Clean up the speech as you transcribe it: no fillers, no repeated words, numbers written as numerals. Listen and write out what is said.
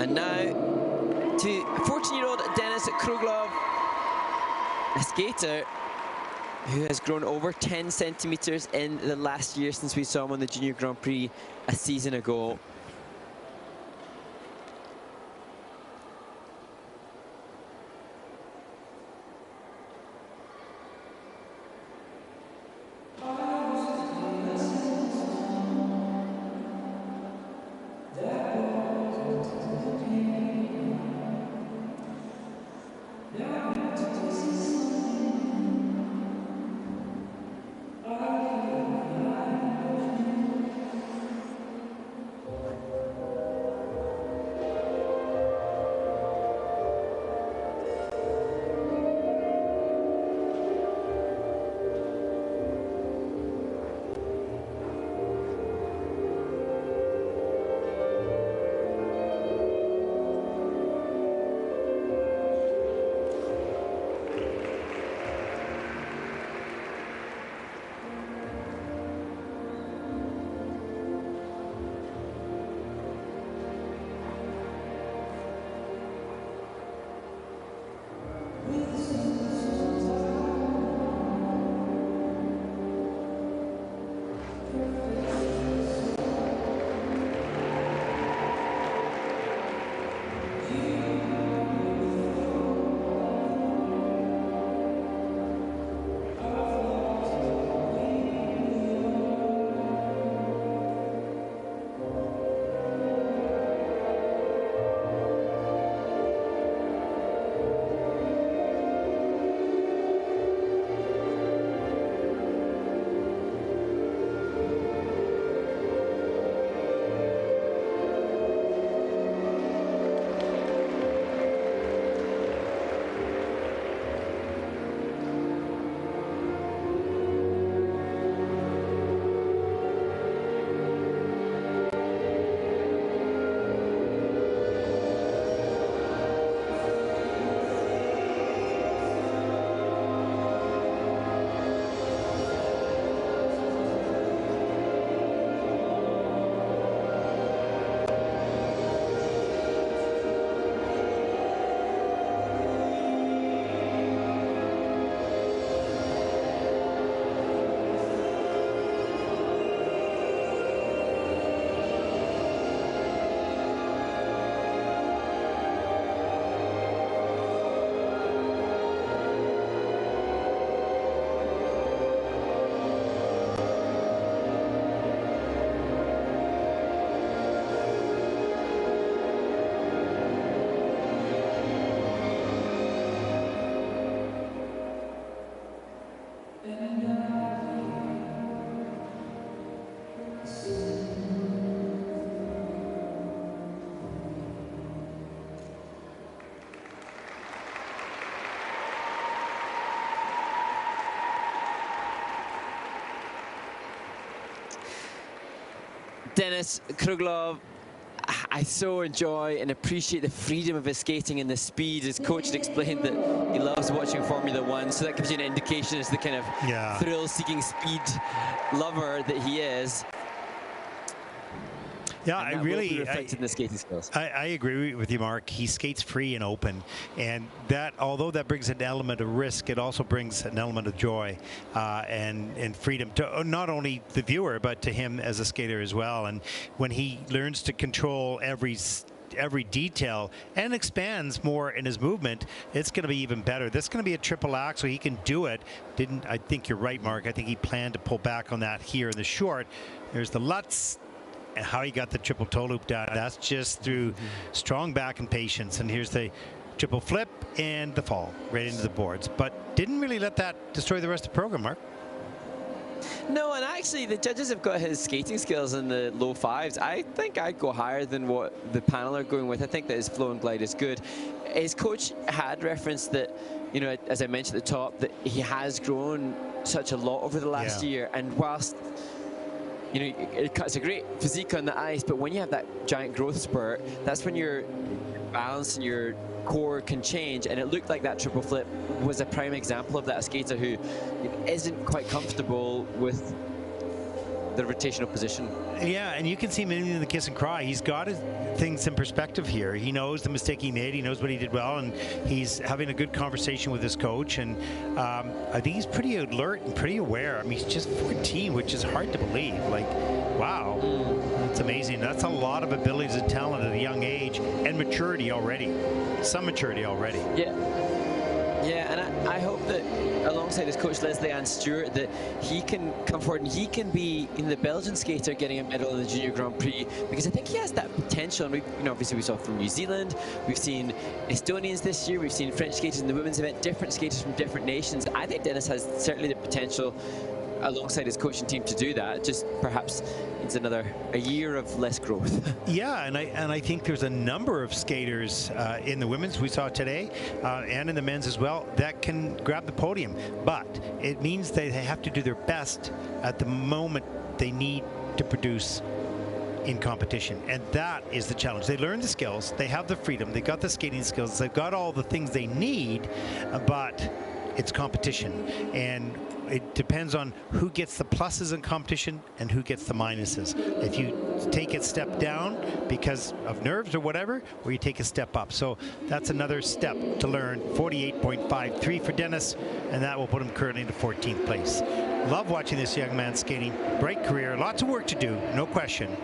And now to 14-year-old Denis KROUGLOV, a skater who has grown over 10 centimeters in the last year since we saw him on the Junior Grand Prix a season ago. Denis KROUGLOV, I so enjoy and appreciate the freedom of his skating and the speed. His coach had explained that he loves watching Formula One, so that gives you an indication as the kind of thrill-seeking speed lover that he is. Yeah, I really reflected in the skating skills. I agree with you, Mark. He skates free and open, and that, although that brings an element of risk, it also brings an element of joy and freedom to not only the viewer but to him as a skater as well. And when he learns to control every detail and expands more in his movement, it's going to be even better. This is going to be a triple axel. He can do it. I think you're right, Mark. I think he planned to pull back on that here in the short. There's the Lutz. And how he got the triple toe loop down, that's just through strong back and patience. And here's the triple flip and the fall right into the boards. But didn't really let that destroy the rest of the program, Mark. No, and actually the judges have got his skating skills in the low fives. I think I'd go higher than what the panel are going with. I think that his flow and glide is good. His coach had referenced that, you know, as I mentioned at the top, that he has grown such a lot over the last year. And whilst you know, it's a great physique on the ice, but when you have that giant growth spurt, that's when your balance and your core can change. And it looked like that triple flip was a prime example of that, a skater who isn't quite comfortable with the rotational position. Yeah, and you can see him in the kiss and cry. He's got his things in perspective here. He knows the mistake he made. He knows what he did well, and he's having a good conversation with his coach. And I think he's pretty alert and pretty aware. I mean, he's just 14, which is hard to believe. Like, wow, that's amazing. That's a lot of abilities and talent at a young age, and maturity already. Some maturity already. Yeah. Yeah, and I hope that alongside his coach Leslie Ann Stewart that he can come forward and he can be the Belgian skater getting a medal in the Junior Grand Prix, because I think he has that potential. And we, obviously we saw from New Zealand, we've seen Estonians this year, we've seen French skaters in the women's event, different skaters from different nations. I think Denis has certainly the potential alongside his coaching team to do that. Just perhaps it's a year of less growth. Yeah, and I think there's a number of skaters in the women's we saw today and in the men's as well that can grab the podium, but it means they have to do their best at the moment they need to produce in competition, and that is the challenge. They learn the skills, they have the freedom, they got the skating skills, they've got all the things they need, but it's competition, and it depends on who gets the pluses in competition and who gets the minuses. If you take a step down because of nerves or whatever, or you take a step up. So that's another step to learn. 48.53 for Denis, and that will put him currently into 14th place. Love watching this young man skating. Great career, lots of work to do, no question.